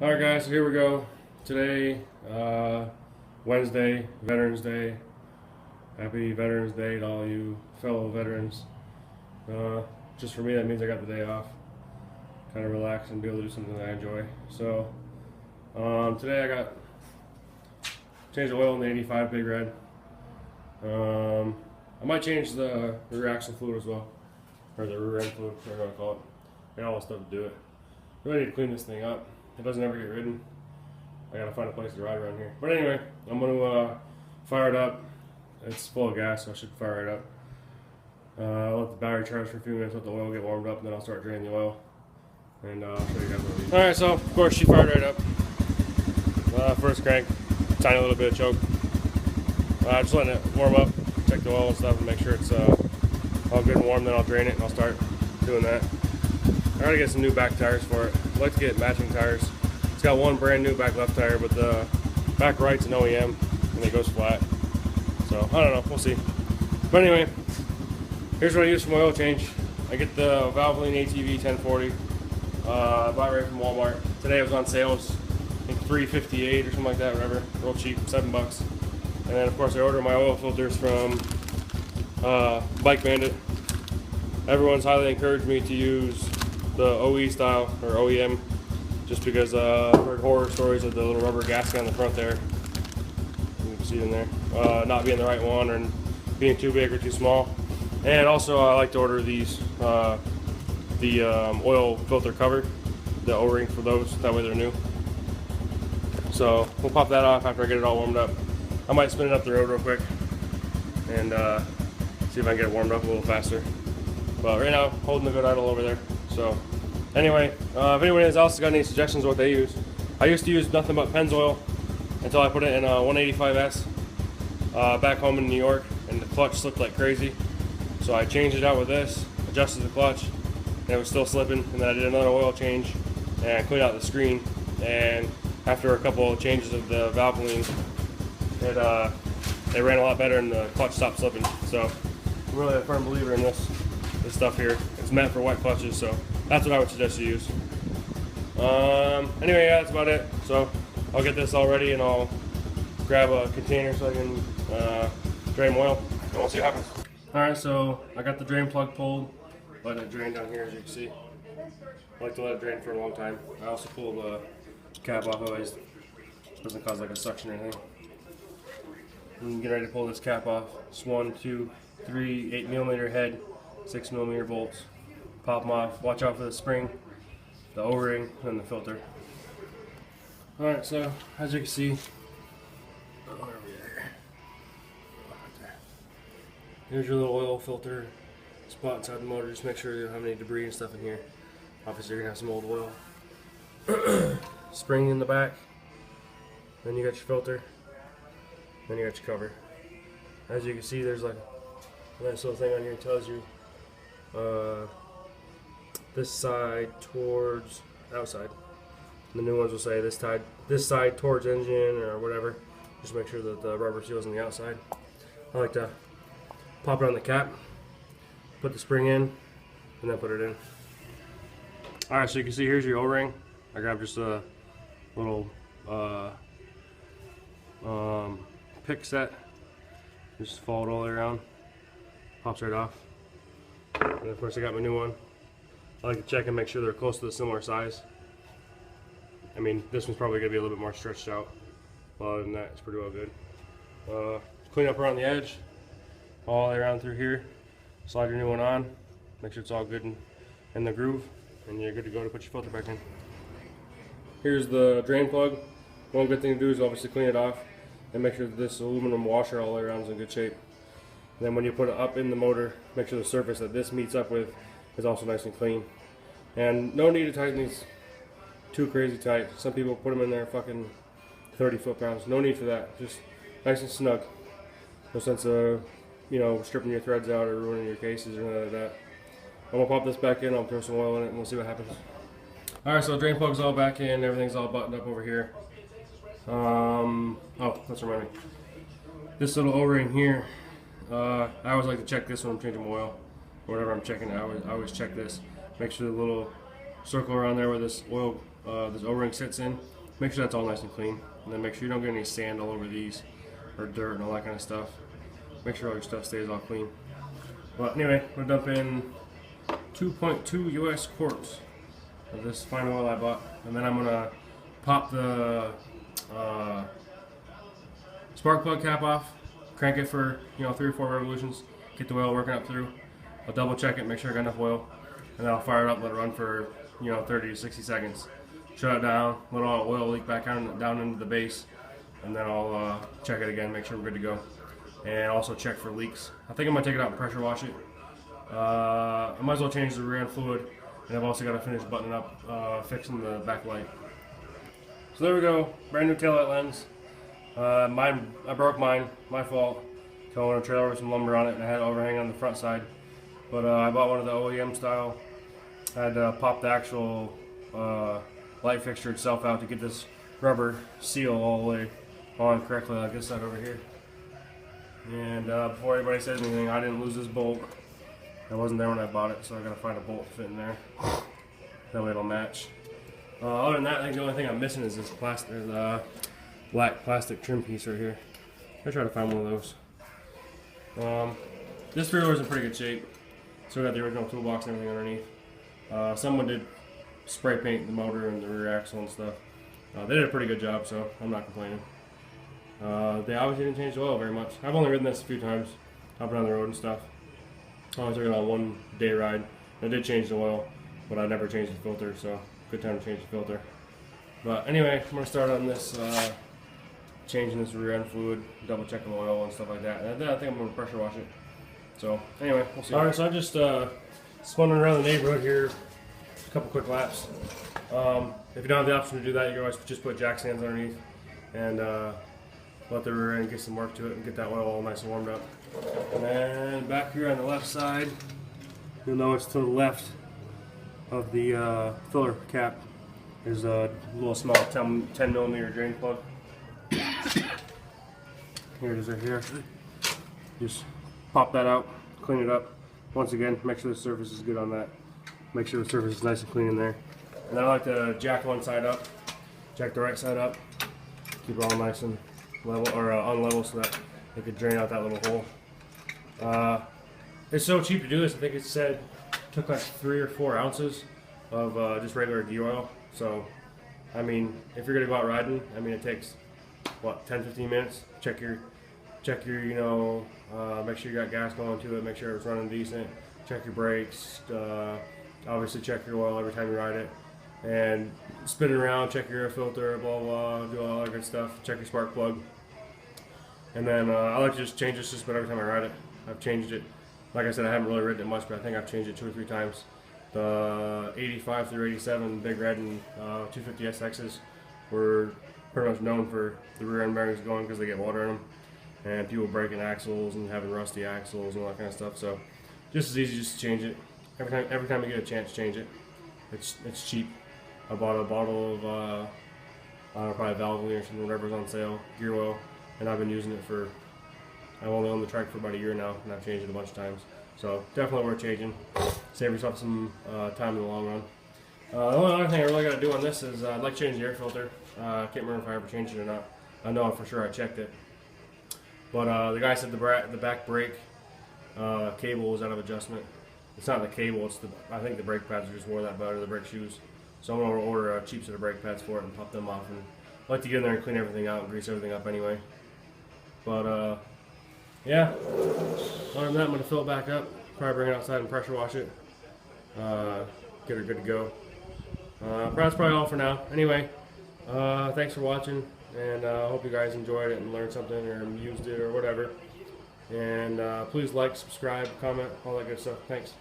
Alright guys, so here we go. Today, Wednesday, Veterans Day. Happy Veterans Day to all you fellow veterans. Just for me, that means I got the day off. Kind of relax and be able to do something that I enjoy. So, today I got changed the oil in the 85 Big Red. I might change the rear axle fluid as well. Or the rear end fluid, whatever you want to call it. I got all the stuff to do it. Really need to clean this thing up. It doesn't ever get ridden. I gotta find a place to ride around here. But anyway, I'm gonna fire it up. It's full of gas, so I should fire it up. Let the battery charge for a few minutes, let the oil get warmed up, and then I'll start draining the oil. And I'll show you guys what I do. Alright, so of course she fired right up. First crank, tiny little bit of choke. Just letting it warm up, check the oil and stuff, and make sure it's all good and warm. Then I'll drain it and I'll start doing that. I gotta get some new back tires for it. I'd like to get matching tires. It's got one brand new back left tire, but the back right's an OEM and it goes flat. So I don't know, we'll see. But anyway, here's what I use for my oil change. I get the Valvoline ATV 1040. I buy it right from Walmart. Today it was on sale. It was, I think $3.58 or something like that, whatever. Real cheap, $7. And then of course I order my oil filters from Bike Bandit. Everyone's highly encouraged me to use the OE style or OEM, just because I've heard horror stories of the little rubber gasket on the front there. You can see it in there, not being the right one or being too big or too small. And also I like to order these, the oil filter cover, the O-ring for those, that way they're new. So we'll pop that off after I get it all warmed up. I might spin it up the road real quick and see if I can get it warmed up a little faster. But right now, holding the good idle over there. So anyway, if anyone else has got any suggestions of what they use, I used to use nothing but Pennzoil until I put it in a 185S back home in New York, and the clutch slipped like crazy. So I changed it out with this, adjusted the clutch, and it was still slipping. And then I did another oil change and cleaned out the screen. And after a couple of changes of the Valvoline, it ran a lot better and the clutch stopped slipping. So I'm really a firm believer in this stuff here. It's meant for wet clutches, so that's what I would suggest you use. Anyway, yeah, that's about it. So I'll get this all ready and I'll grab a container so I can drain oil and we'll see what happens. Alright, so I got the drain plug pulled, letting it drain down here as you can see. I like to let it drain for a long time. I also pull the cap off, otherwise it doesn't cause like a suction or anything. And get ready to pull this cap off. It's 1, 2, 3, 8mm head, 6mm bolts. Pop them off. Watch out for the spring, the O-ring, and the filter. Alright, so as you can see, here's your little oil filter spot inside the motor. Just make sure you don't have any debris and stuff in here. Obviously you're going to have some old oil. Spring in the back. Then you got your filter. Then you got your cover. As you can see, there's like a nice little thing on here that tells you this side towards outside. The new ones will say this side towards engine or whatever. Just make sure that the rubber seal's on the outside. I like to pop it on the cap, put the spring in, and then put it in. Alright, so you can see here's your O-ring. I grabbed just a little pick set. Just follow it all the way around. Pops right off. And of course I got my new one. I like to check and make sure they're close to the similar size. I mean, this one's probably going to be a little bit more stretched out. Well, other than that, it's pretty well good. Clean up around the edge, all the way around through here. Slide your new one on. Make sure it's all good in the groove, and you're good to go to put your filter back in. Here's the drain plug. One good thing to do is obviously clean it off and make sure that this aluminum washer all the way around is in good shape. And then when you put it up in the motor, make sure the surface that this meets up with is also nice and clean. And no need to tighten these too crazy tight. Some people put them in there fucking 30 foot-pounds. No need for that. Just nice and snug. No sense of, you know, stripping your threads out or ruining your cases or anything like that. I'm gonna pop this back in. I'll throw some oil in it and we'll see what happens. Alright, so the drain plug's all back in. Everything's all buttoned up over here. Oh, let's remind me. This little O-ring here, I always like to check this when I'm changing oil. Whatever I'm checking, I always check this. Make sure the little circle around there where this oil this O-ring sits in. Make sure that's all nice and clean, and then make sure you don't get any sand all over these or dirt and all that kind of stuff. Make sure all your stuff stays all clean. But anyway, we're gonna dump in 2.2 US quarts of this fine oil I bought, and then I'm gonna pop the spark plug cap off, crank it for 3 or 4 revolutions, get the oil working up through. I'll double check it, make sure I got enough oil, and then I'll fire it up, let it run for 30 to 60 seconds. Shut it down, let all the oil leak back down into the base, and then I'll check it again, make sure we're good to go, and also check for leaks. I think I'm gonna take it out and pressure wash it. I might as well change the rear end fluid, and I've also got to finish buttoning up, fixing the back light. So there we go, brand new taillight lens. I broke mine, my fault. Towing a trailer with some lumber on it, and I had overhang on the front side. But I bought one of the OEM style. I had to pop the actual light fixture itself out to get this rubber seal all the way on correctly, like this side over here. And before anybody says anything, I didn't lose this bolt. I wasn't there when I bought it, so I gotta find a bolt to fit in there. That way it'll match. Other than that, I think the only thing I'm missing is this black plastic trim piece right here. I try to find one of those. This rear was in pretty good shape. Still got the original toolbox and everything underneath. Someone did spray paint the motor and the rear axle and stuff. They did a pretty good job, so I'm not complaining. They obviously didn't change the oil very much. I've only ridden this a few times, hopping on the road and stuff. I only took it on one day ride. I did change the oil, but I never changed the filter, so good time to change the filter. But anyway, I'm going to start on this, changing this rear end fluid, double checking the oil and stuff like that. And then I think I'm going to pressure wash it. So anyway, we'll see. Alright, so I just spun around the neighborhood here, a couple quick laps. If you don't have the option to do that, you can always just put jack stands underneath and let the rear end get some work to it and get that oil all nice and warmed up. And then back here on the left side, you'll know it's to the left of the filler cap. There's a little small 10 millimeter drain plug. Here it is right here. Just pop that out, clean it up. Once again, make sure the surface is good on that. Make sure the surface is nice and clean in there. And I like to jack one side up, jack the right side up, keep it all nice and level, or on level, so that it could drain out that little hole. It's so cheap to do this. I think it said it took like 3 or 4 ounces of just regular gear oil. So, I mean, if you're gonna go out riding, I mean, it takes what, 10-15 minutes. Check your, make sure you got gas going to it. Make sure it's running decent. Check your brakes. Obviously, check your oil every time you ride it. And spin it around. Check your air filter. Blah blah. Do all that good stuff. Check your spark plug. And then I like to just change this just about every time I ride it. I've changed it. Like I said, I haven't really ridden it much, but I think I've changed it 2 or 3 times. The 85 through 87 Big Red and 250 SXs were pretty much known for the rear end bearings going because they get water in them, and people breaking axles and having rusty axles and all that kind of stuff. So just as easy just to change it. Every time you get a chance, change it. It's cheap. I bought a bottle of probably Valvoline or something, whatever's on sale, gear oil, and I've been using it for, I've only owned the trike for about a year now, and I've changed it a bunch of times. So definitely worth changing. Save yourself some time in the long run. The only other thing I really got to do on this is I'd like to change the air filter. I can't remember if I ever changed it or not. I know for sure I checked it. But the guy said the back brake cable was out of adjustment. It's not the cable, it's I think the brake pads are just wore that better, the brake shoes. So I'm going to order a cheap set of brake pads for it and pop them off. And I like to get in there and clean everything out and grease everything up anyway. But yeah, other than that, I'm going to fill it back up, probably bring it outside and pressure wash it, get her good to go. That's probably all for now. Anyway, thanks for watching, and I hope you guys enjoyed it and learned something or used it or whatever. And please like, subscribe, comment, all that good stuff. Thanks.